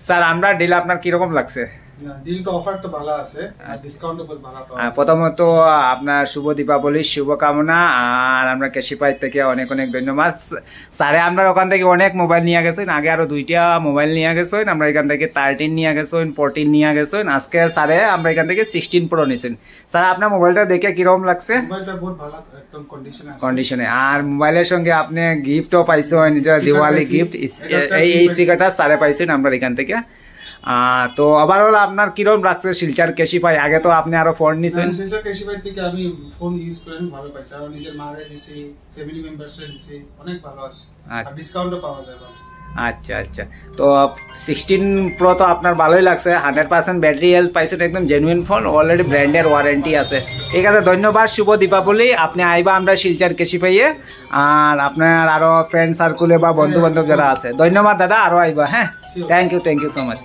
Sir আমরা deal আপনার কিরকম লাগছে? ডিলটা অফারটা ভালো আছে আর ডিসকাউন্টেবল ভালো পাওয়া। প্রথমত আপনার শুভ দীপাবলির শুভকামনা। আর আমরা কেশিপাই থেকে অনেক অনেক ধন্যবাদ। স্যারে আমরা ওখান থেকে অনেক মোবাইল নিয়ে গেছেন, আগে আরো 2টা মোবাইল নিয়ে গেছেন, আমরা এখান থেকে 13 নিয়ে গেছেন, 14 নিয়ে গেছেন, আজকে স্যারে আমরা এখান থেকে 16 প্রো নিয়েছেন। স্যার আপনার মোবাইলটা দেখে কিরকম লাগছে? মোবাইলটা বহুত ভালো, একদম কন্ডিশনে। আর মোবাইলের সঙ্গে আপনি গিফটও পাইছেন, দিওয়ালি গিফট, এই স্পিকারটা স্যারে পাইছেন আমরা এখান থেকে। তো ওভারঅল আপনার কিরকম লাগছে শিলচর কেশিপাই? আগে তো আপনি আরো ফোন নিছেন। শিলচর কেশিপাই থেকে আমি ফোন ইউজ করে ভালো পাইছি, আর নিজের মারে দিছি, ফ্যামিলি মেম্বারসে দিছি, অনেক ভালো আছে আর ডিসকাউন্টও পাওয়া যায়। আচ্ছা আচ্ছা, তো 16 প্রো তো আপনার ভালোই লাগছে, 100% ব্যাটারি হেলথ পাইছেন, একদম জেনুইন ফোন, অলরেডি ব্র্যান্ডের ওয়ারেন্টি আছে। ঠিক আছে, ধন্যবাদ, শুভ দীপাবলি। আপনি আইবা আমরা শিলচর কেশিপাইয়ে, আর আপনার আরো ফ্রেন্ড সার্কুলে বা বন্ধু বান্ধব যারা আছে, ধন্যবাদ দাদা, আরো আইবা। হ্যাঁ, থ্যাংক ইউ সো মাচ।